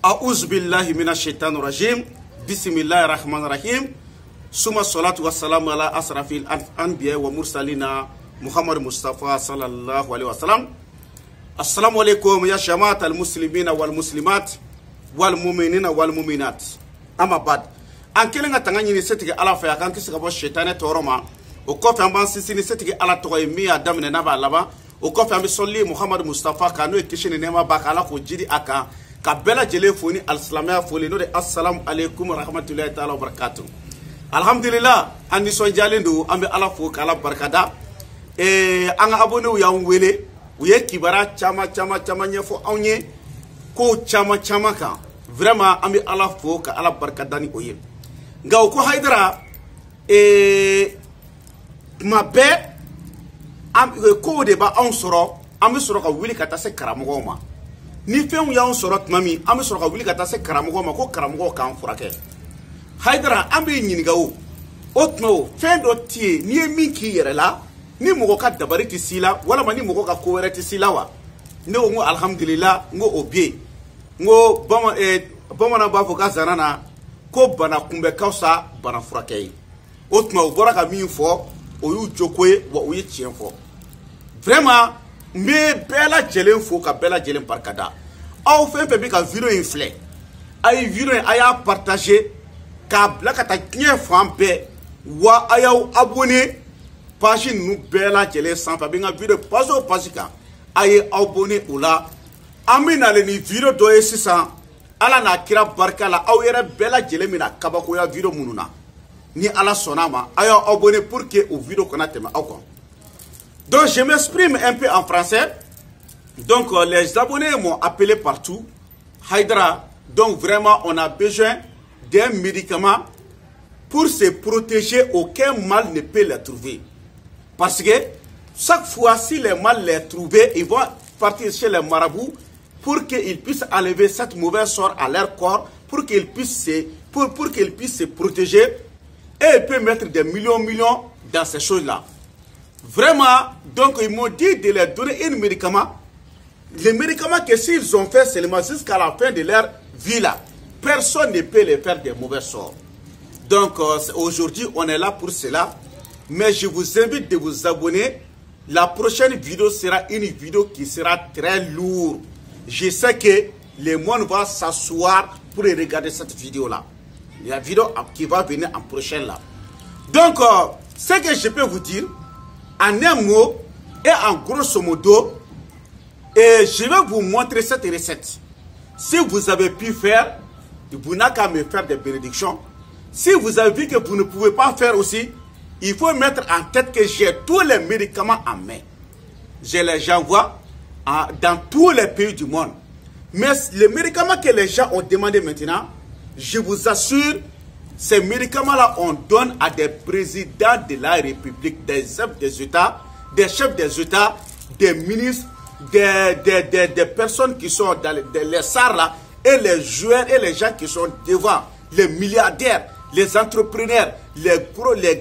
A'udhu billahi minash shaitanir rajim. Bismillahir rahmanir rahim. Suma salatu wassalamu ala asrafil anbiya wa mursalina Muhammad Mustafa sallallahu alaihi wasallam. Assalamu alaikum ya jama'at al-muslimina wal muslimat wal mu'minina wal mu'minat. Amma bad. An kelenga tangani ni setike ala fa kan kisi kabo shaitane toroma. O kofi amban sisi ni setike ala to mi adam ne naba laba. O kofi ambi solli Muhammad Mustafa kanu ekishini nema bakala ko jidi aka ka bela jele foni al-islamia foli no de assalamu alaikum wa rahmatullahi ta'ala wa barakatuh. Alhamdulillah andi so jalendo ambe ala fo kala barkada anga abone wu ya wele uye kibara chama nyefo awnye ko chama ka vraiment ambe ala fo ka ala barkada ni oye ngaw ko haydara mabe am ko de ba on soro ambe soro ka wili kata se karamogo ma ni fen ya on soro tmami ambe soro ka wili kata se karamogo ma ko karamogo kan furake haydara ambe nyinigawo otno fendo tie ni minki yere la ni mogo ka dabari ti sila wala mani mogo ka kowere ti sila wa ne ngo alhamdulillah ngo obie ngo bama na ba fo ka zanana ko bana kumbe kausa bana furakei otno bora ka min fo o yu jokwe wa o yi chien fo vraiment me bela jelen fo ka bela jelen parkada aw fe bi ka video inflé ay video aya partager ka blaka ta kien fampe wa ayaw abonné page nous bela jele sans fa binga video paso pasika aye abonné ola amina le ni video do esisa ala na kira barka la aw yere bela jele mina kabako ya video mununa ni ala sonama ayo abonné pour que au video connate ma akon. Donc je m'exprime un peu en français. Donc les abonnés m'ont appelé partout Haydara, donc vraiment on a besoin d'un médicament pour se protéger, aucun mal ne peut les trouver. Parce que chaque fois, si les mal les trouvent, ils vont partir chez les marabouts pour qu'ils puissent enlever cette mauvaise sort à leur corps, pour qu'ils puissent se protéger. Et ils peuvent mettre des millions dans ces choses-là. Vraiment, donc ils m'ont dit de leur donner un médicament. Les médicaments que s'ils ont fait seulement jusqu'à la fin de leur vie là, personne ne peut les faire des mauvais sorts. Donc aujourd'hui on est là pour cela. Mais je vous invite de vous abonner. La prochaine vidéo sera une vidéo qui sera très lourde. Je sais que le monde va s'asseoir pour regarder cette vidéo là. La vidéo qui va venir en prochaine là. Donc ce que je peux vous dire en un mot et en grosso modo, et je vais vous montrer cette recette. Si vous avez pu faire, vous n'avez qu'à me faire des bénédictions. Si vous avez vu que vous ne pouvez pas faire aussi, il faut mettre en tête que j'ai tous les médicaments en main. Je les envoie dans tous les pays du monde. Mais les médicaments que les gens ont demandé maintenant, je vous assure, ces médicaments-là, on donne à des présidents de la République, des chefs des États, des ministres, des personnes qui sont dans les SAR là, et les joueurs et les gens qui sont devant, les milliardaires, les entrepreneurs, les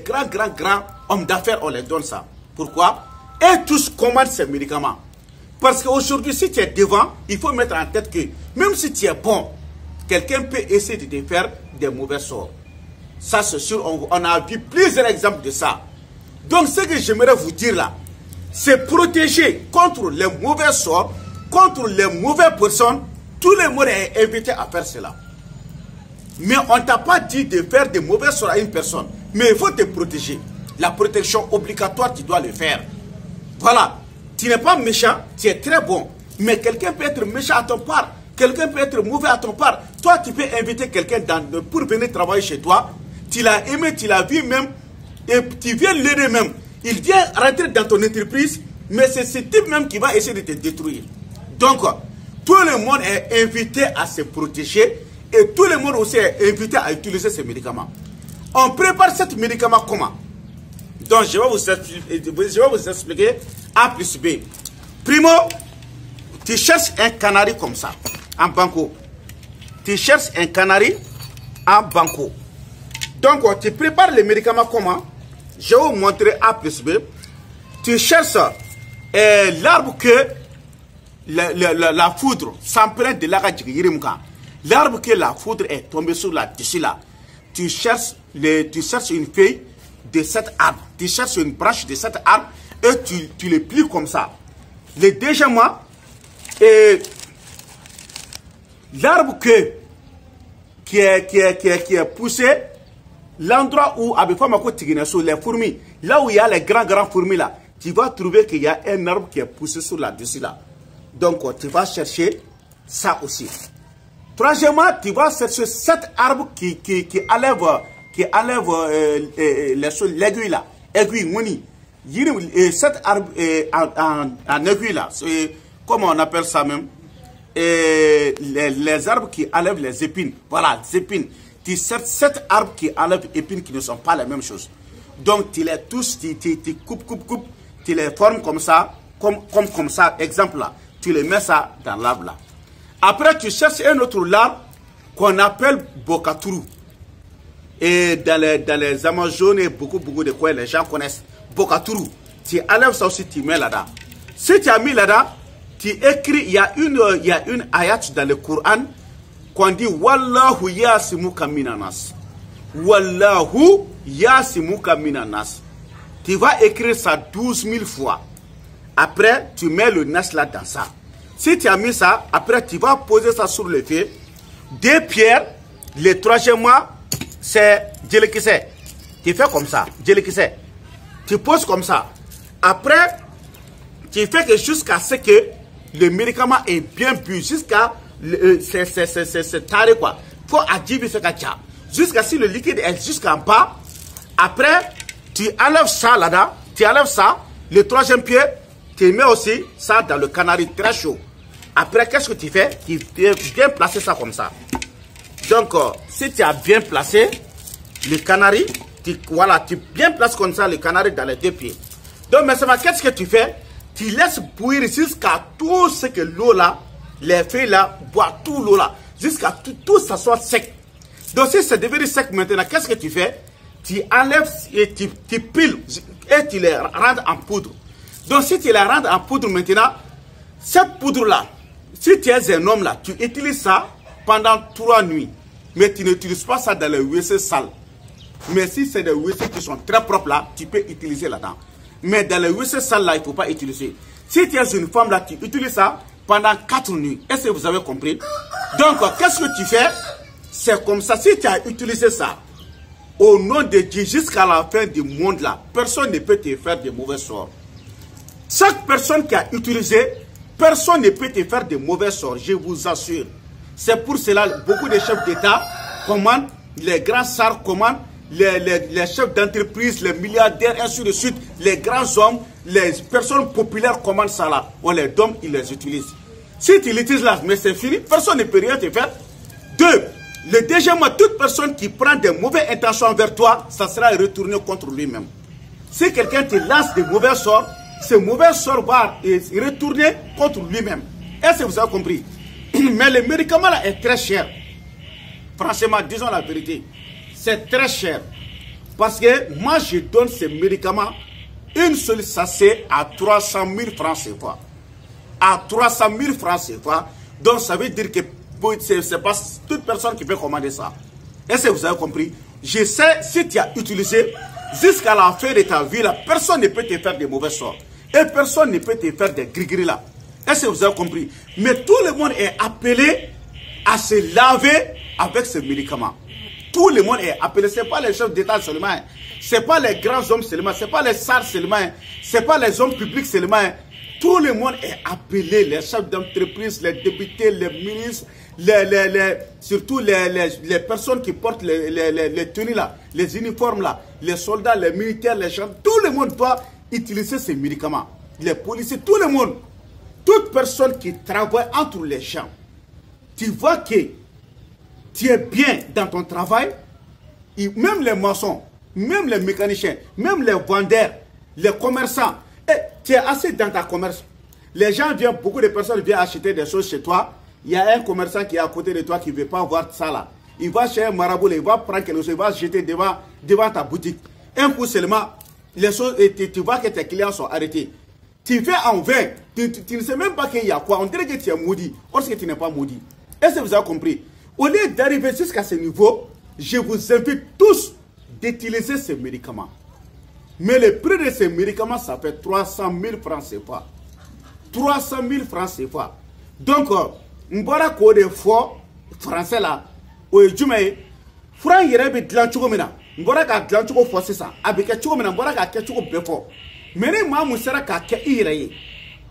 grands hommes d'affaires, on les donne ça. Pourquoi? Et tous commandent ces médicaments. Parce qu'aujourd'hui, si tu es devant, il faut mettre en tête que même si tu es bon, quelqu'un peut essayer de te faire des mauvais sorts. Ça, c'est sûr, on a vu plusieurs exemples de ça. Donc, ce que j'aimerais vous dire là, c'est protéger contre les mauvais sorts, contre les mauvaises personnes. Tout le monde est invité à faire cela. Mais on ne t'a pas dit de faire des mauvais sorts à une personne. Mais il faut te protéger. La protection obligatoire, tu dois le faire. Voilà. Tu n'es pas méchant, tu es très bon. Mais quelqu'un peut être méchant à ton part. Quelqu'un peut être mauvais à ton part. Toi, tu peux inviter quelqu'un pour venir travailler chez toi. Tu l'as aimé, tu l'as vu même. Et tu viens l'aider même. Il vient rentrer dans ton entreprise. Mais c'est ce type même qui va essayer de te détruire. Donc, tout le monde est invité à se protéger. Et tout le monde aussi est invité à utiliser ces médicaments. On prépare ces médicaments comment? Donc, je vais vous expliquer A plus B. Primo, tu cherches un canari comme ça, en banco. Tu cherches un canari en banco. Donc, tu prépares les médicaments comment? Je vais vous montrer A plus B. Tu cherches l'arbre que la foudre s'emprunte de la L'arbre que la foudre est tombée sur là-dessus là, tu cherches une feuille de cet arbre, tu cherches une branche de cet arbre et tu le plies comme ça. Le deuxième mois, l'arbre qui est poussé, l'endroit où, les fourmis, là où il y a les grands fourmis là, tu vas trouver qu'il y a un arbre qui est poussé sur là-dessus là. Donc, tu vas chercher ça aussi. Troisièmement, tu vas chercher cet arbre qui enlève l'aiguille là. Aiguille, moni. Cet arbre en aiguille là, comment on appelle ça même? Les arbres qui enlèvent les épines. Voilà, les épines. Tu cherches cet arbre qui enlève les épines qui ne sont pas la même chose. Donc, tu les tous, tu coupes, tu les formes comme ça, comme ça, exemple là. Tu les mets ça dans l'arbre là. Après, tu cherches un autre arbre qu'on appelle Bokaturu. Et dans les Amazones et beaucoup de quoi les gens connaissent. Bokaturu. Tu enlèves ça aussi, tu mets là-dedans. Si tu as mis là-dedans, tu écris, il y a une ayat dans le Coran qu'on dit Wallahu yasimuka minanas. Wallahu yasimuka minanas. Tu vas écrire ça 12 000 fois. Après, tu mets le nas là dans ça. Si tu as mis ça, après tu vas poser ça sur le feu. 2 pierres, le troisième mois, c'est djelekise. Tu fais comme ça, djelekise. Tu poses comme ça. Après, tu fais que jusqu'à ce que le médicament est bien bu, jusqu'à c'est taré quoi. Faut adjiber ce kacha. Jusqu'à si le liquide est jusqu'en bas. Après, tu enlèves ça là-dedans, tu enlèves ça, le troisième pied, tu mets aussi ça dans le canari très chaud. Après, qu'est-ce que tu fais? Tu viens placer ça comme ça. Donc, si tu as bien placé le canari, voilà, tu bien places comme ça le canari dans les 2 pieds. Donc, maintenant, qu'est-ce que tu fais? Tu laisses bouillir jusqu'à tout ce que l'eau là, les feuilles là, boit tout l'eau là, jusqu'à tout ça soit sec. Donc, si c'est devenu sec maintenant, qu'est-ce que tu fais? Tu enlèves et tu piles et tu les rends en poudre. Donc, si tu les rends en poudre maintenant, cette poudre là, si tu es un homme là, tu utilises ça pendant 3 nuits. Mais tu n'utilises pas ça dans les WC sales. Mais si c'est des WC qui sont très propres là, tu peux utiliser là-dedans. Mais dans les WC sales là, il ne faut pas utiliser. Si tu es une femme là, tu utilises ça pendant 4 nuits. Est-ce que vous avez compris? Donc, qu'est-ce que tu fais? C'est comme ça. Si tu as utilisé ça, au nom de Dieu, jusqu'à la fin du monde là, personne ne peut te faire de mauvais sorts. Chaque personne qui a utilisé, personne ne peut te faire de mauvais sorts, je vous assure. C'est pour cela que beaucoup de chefs d'État commandent, les grands sars commandent, les chefs d'entreprise, les milliardaires, ainsi de suite, les grands hommes, les personnes populaires commandent ça là. On les donne, ils les utilisent. Si tu l'utilises là, mais c'est fini, personne ne peut rien te faire. 2. Le deuxième mois, toute personne qui prend des mauvaises intentions envers toi, ça sera retourné contre lui-même. Si quelqu'un te lance des mauvais sorts, ce mauvais sort va retourner contre lui-même. Est-ce que vous avez compris? Mais le médicament là est très cher. Franchement, disons la vérité. C'est très cher. Parce que moi, je donne ces médicaments, une seule sachet à 300 000 francs CFA. À 300 000 francs CFA. Donc, ça veut dire que c'est pas toute personne qui peut commander ça. Est-ce que vous avez compris? Je sais, si tu as utilisé, jusqu'à la fin de ta vie, là, personne ne peut te faire de mauvais sorts. Et personne ne peut te faire des gris-gris là. Est-ce que vous avez compris? Mais tout le monde est appelé à se laver avec ce médicament. Tout le monde est appelé. Ce n'est pas les chefs d'État seulement. Ce n'est pas les grands hommes seulement. Ce n'est pas les SAR seulement. Ce n'est pas les hommes publics seulement. Tout le monde est appelé. Les chefs d'entreprise, les députés, les ministres, surtout les personnes qui portent les tenues là, les uniformes là, les soldats, les militaires, les gens. Tout le monde doit utiliser ces médicaments. Les policiers, tout le monde. Toute personne qui travaille entre les champs, tu vois que tu es bien dans ton travail, et même les maçons, même les mécaniciens, même les vendeurs, les commerçants, et tu es assez dans ta commerce. Les gens viennent, beaucoup de personnes viennent acheter des choses chez toi. Il y a un commerçant qui est à côté de toi qui ne veut pas voir ça là. Il va chez un marabout, il va prendre quelque chose, il va jeter devant ta boutique. Un coup seulement, les choses, et tu vois que tes clients sont arrêtés. Tu fais en vain, tu ne sais même pas qu'il y a quoi. On dirait que tu es maudit, or que tu n'es pas maudit. Est-ce que vous avez compris? Au lieu d'arriver jusqu'à ce niveau, je vous invite tous d'utiliser ces médicaments. Mais le prix de ces médicaments, ça fait 300 000 francs CFA. 300 000 francs CFA. Donc, m'bora ko de fo français là, o jume franc yere be dlan chugo mina. M'bora ka dlan chugo fo c'est ça. Abike chugo mina m'bora ka ke chugo befo. Mene ma musara ka ke ire.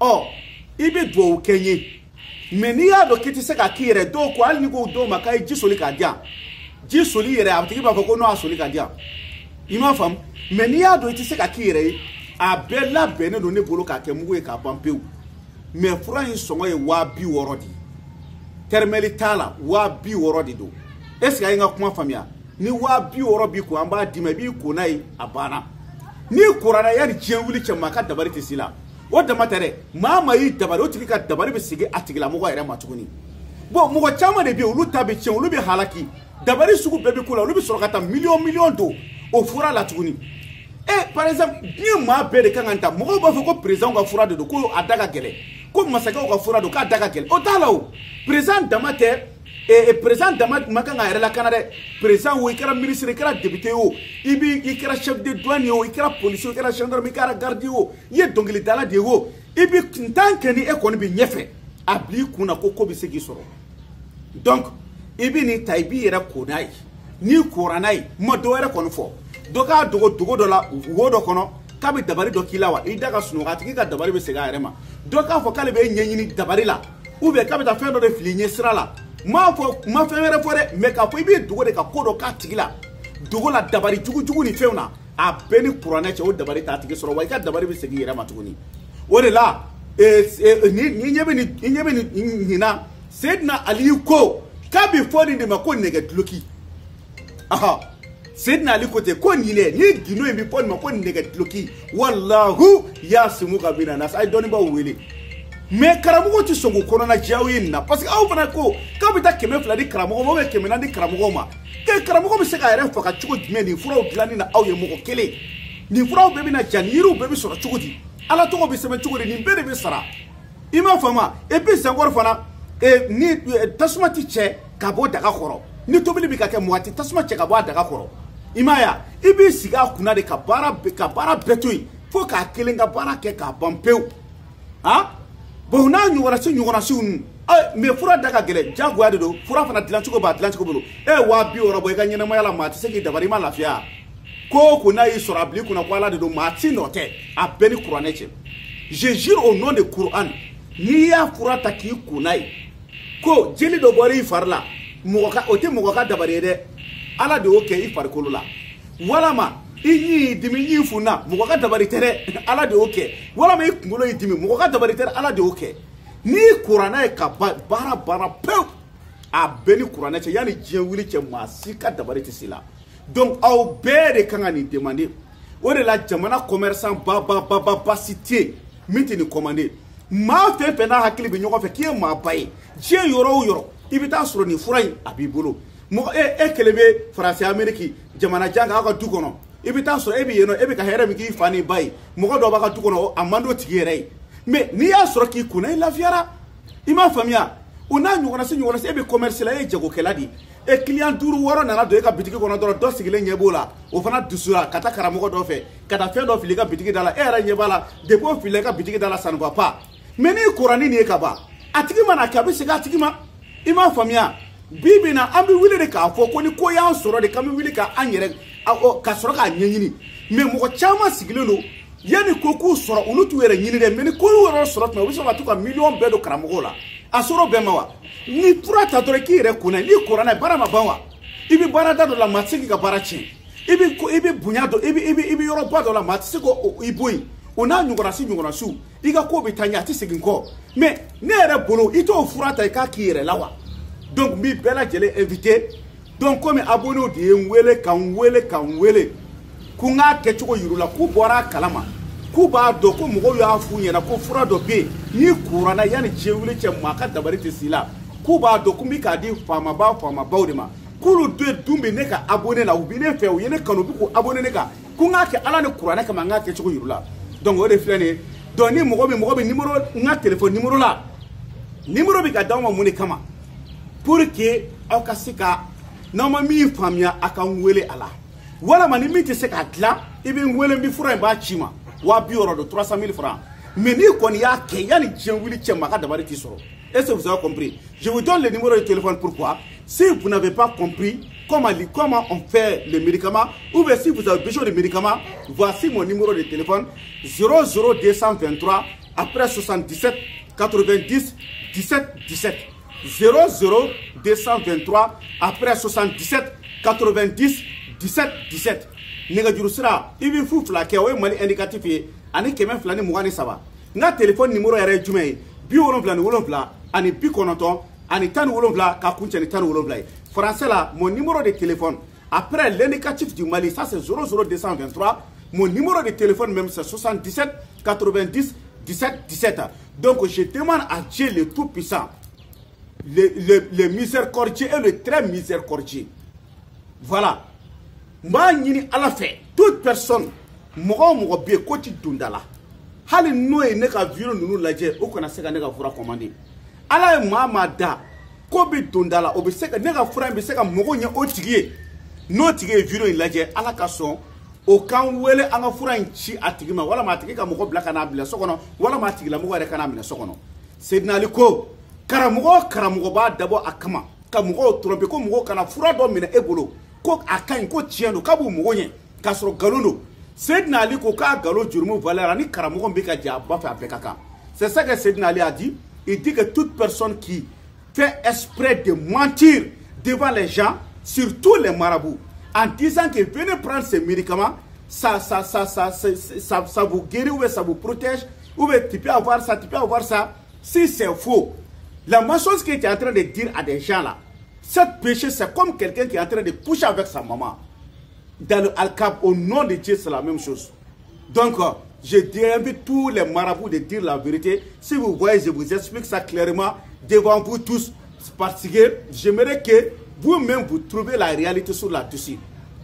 Oh, ibe do kenye. Meni ya do kiti se ka kire do ko al ni go do makai jisoli ka dia. Jisoli yere abtiki ba ko no asoli ka dia. Ima fam, meni ya do iti se ka kire abela bene do ne bolo ka ke mugo e ka bampeu. Mais fura yin songo ye wa bi worodi. Termeli tala wa bi worodi do. Est-ce que nga kuma famia ni wa bi worobi ko amba dima bi ko nai abana. Ni kurana ya ni jenwuli che maka dabari tisila. O da matere mama yi dabari o tiki ka dabari be sige atigila mo ere matuguni. Bo mo chama de bi olu tabe chen olu bi halaki. Dabari sugu bebe kula olu bi sorokata million do o fura la tuguni. Par exemple, ni ma be de kanganta mo ba fo ko président ga fura de do ko adaga gele. Ko masaka ka fura do ka daga gel o talaw président damater président damat makanga era la canada président wo ikara ministre ikara député o ibi ikara chef de douane o ikara police o ikara gendarme ikara garde o ye dongili dala de o ibi tanke ni ekoni bi nyefe abli kuna ko bi segi soro donc ibi ni taibi era konai ni koranai mo do era kono fo doka dogo do la wo do kono kabi dabari do kilawa i daga sunuga tigi ka dabari be sega erema do ka fo kale be nyenyini dabari la ou be kabi ta fendo de flinye sira la ma fere fore me ka fo ibi dugo de ka kodo ka tigi la dugo la dabari jugu ni feuna a beni kurane che o dabari ta tigi soro wa ka dabari be segi erema tuguni o de la ni nyebe ni na sedna ali ko kabi fodi de mako nege tloki aha Sedna ali kote ko nile ni gino embi pon ma ko nege tloki wallahu yasimuka bina nas ay doni ba wele me karamugo ti songo kono na jawi na parce que aw fana ko ka bita keme fladi karamugo mo be keme na di karamugo ma ke karamugo be se ka ere faka chugo dime ni furaw dilani na aw ye mo ko kele ni furaw be bina janiru be be soro chugo di ala to ko be sebe chugo ni bere be sara ima fama e be sangor fana ni tasuma ti che ka bo daga khoro ni tobili bi ka ke moati tasuma che ka bo daga khoro imaya ibi siga kuna de kabara betui fo ka kelenga bara ke ka bampeu ha bo na nyugora si me fura daga gele jagwa de do fura fana dilanchugo bolo wa bi oro boy ga nyina mo yala mati segi dabari ma lafia ko kuna yi sorabli kuna kwala de do mati note a beni quraneche je jure au nom de Coran ni ya fura taki kunai ko jeli do bori farla mo ka ote mo ka dabari de ala de oke ifarikolo la walama inyi dimi yifuna mo ka dabari tere ala de oke walama ikungulo idimi mo ka dabari tere ala de oke ni Qur'ana e ka bara peu a beni Qur'ana che yani jewuli che masika dabari tisila donc au bere kanga ni demander o de la jamana commerçant ba cité mitini commander ma fe pena hakili bi nyoko fe ki ma baye je yoro ibita soro ni furai abibolo mo kelebe France Amerique jamana janga aka du kono ibita so ebi yeno ebi ka here mi ki fani bay mo ko do ba ka du kono amando tigere mais ni ya soro ki kuna la fiara ima famia una nyugona se ebi commerce la e jago keladi e client duru woro na do e ka bitiki kono do sigile nyebola o fana dusura kata karamo do fe kata fe do fili ka bitiki dala era nyebala depo fili ka bitiki dala ça ne va pas mais ni Qur'ani ni e ka ba atiki mana ka bi siga atiki ma ima famia bibi na ambi wili de ka fo ko ni ko ya soro de kam wili ka anyere ka soro ka nyanyini me mo ko chama sigilelo yani ko ku soro ulutu were nyini de me ni ko woro soro na obi so ba to ka million bedo karamogola asoro be mawa ni purata to ki re kuna ni Qur'ana bara mabawa ibi bara da do la matiki ka bara chi ibi bunyado ibi yoro ba do la matiki ko ibui ona nyugora su iga ko bitanya ti sigin ko me ne re bolo ito furata ka ki re lawa. Donc mi bela jele invité donc comme abonné de nwele kan wele kunga kechuko yurula ku bora kalama ku ba do ko mugo ya fu nyena ko fura do be ni Qur'ana yani jewule che maka dabari tisila ku ba do ku mi ka di fama ba de ma kulu de dumbe ne ka abonné na ubine fe o yene kanu bi ku abonné ne ka kunga ke ala ne Qur'ana ka manga kechuko yurula donc o de flene do ni mugo bi numéro nga téléphone numéro bi ka dawo muni kama pour que aw ka se ka n'aw ma min faamuya a ka n wele a la walama ni min tɛ se k'a dilan i bɛ n wele n bɛ fura in b'a ci ma 200 don 300 000 francs mais n'i kɔni y'a kɛ yanni diɲɛ wuli cɛ ma a ka dabali t'i sɔrɔ. Est-ce que vous avez compris? Je vous donne le numéro de téléphone. Pourquoi? Si vous n'avez pas compris comment on fait les médicaments, ou bien si vous avez besoin de médicaments, voici mon numéro de téléphone 00223 après 77 90 17 17. 00223 après 77 90 17 17. Négajuru sira i bɛ fu fila kɛ o ye Mali indicatif ye ani 223 n ka téléphone numéro yɛrɛ ye jumɛn ye 77 ani 90 ani 17 ka kuncɛ ni 17 ye. Français là, mon numéro de téléphone après l'indicatif du Mali, ça c'est 00223. Mon numéro de téléphone même c'est 77 90 17 17. Donc je demande à Dieu le Tout-Puissant, le miséricordieux et le très miséricordieux. Voilà. M'a ñini ala fait toute personne mogo be ko ti dundala hali noye ne ka viro nunu lajɛ o kana se ka ne ka fura commander ala ye maa da ko be dundala o be se ka ne ka fura be se ka mogo ɲɛ o tigi ye n'o tigi ye viro in lajɛ ala ka sɔn o kan wele an ka fura in ci a tigi ma wala ma tigi ka mogo bila kana bila so kɔnɔ wala ma tigi la mogo yɛrɛ kana minɛ so kɔnɔ. Seydina Ali ko karamɔgɔ b'a dabɔ a kama ka mogo tromper ko mogo kana fura dɔ minɛ e bolo ko a kaɲi ko tiɲɛ don k'a b'u mogo ɲɛ k'a sɔrɔ nkalon don. Seydina Ali ko k'a nkalon jurumu valeur ni karamɔgɔ bɛ ka jɛ a ba fɛ a bɛɛ ka kan. C'est ça que Seydina Ali a dit. Il dit que toute personne qui fait exprès de mentir devant les gens, surtout les marabouts, en disant que venez prendre ces médicaments, ça vous guérit ou ça vous protège, ou tu peux avoir ça, si c'est faux. La même chose qu'il est en train de dire à des gens là, cette péché c'est comme quelqu'un qui est en train de coucher avec sa maman. Dans le Al-Kab, au nom de Dieu, c'est la même chose. Donc, je invite tous les marabouts de dire la vérité. Si vous voyez, je vous explique ça clairement devant vous tous. Parce que j'aimerais que vous-même vous trouviez la réalité sur la dessus.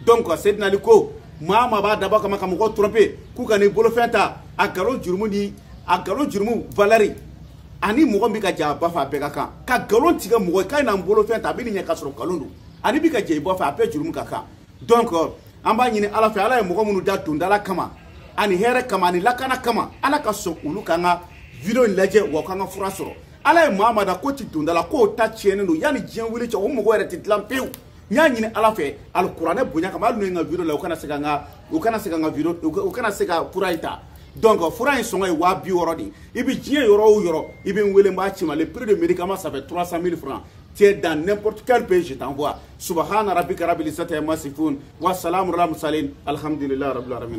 Donc, c'est Naliko, Mama va d'abord comme on tromper, Koukani Bolofenta, à Galon Jurmouni, à Galon Jurmou Valérie. Ani Mourambika Bafa Begaka, Ka Galon Tiga Mouka n'a Bolofenta, Bini Kasro Kalundu, Ani Bika Bafa appelle Jurmukaka. Donc, amba ñini ala fe ala ye mogo munu da dundala kama ani here kama ani lakana kama ala ka sɔn olu kan ka video in lajɛ wa kan ka fura sɔrɔ ala ye maa da ko ti dundala ko ta tiɲɛnen don yani diɲɛ wuli cɛ o mɔgɔ yɛrɛ tɛ dilan pewu n y'a ɲini ala fɛ alikuranɛ bonya kama hali n'o ye n ka video la u kana se ka fura in ta. Donc fura in sɔngɔ ye 260 de i bɛ diɲɛ yɔrɔ o yɔrɔ i bɛ n wele n b'a ci ma le prix de médicament ça fait 300 000 francs. Tu es dans n'importe quel pays, je t'envoie. Subhana rabbika rabbil izzati amma yasifun wa salamun alal mursalin. Alhamdulillah rabbil alamin.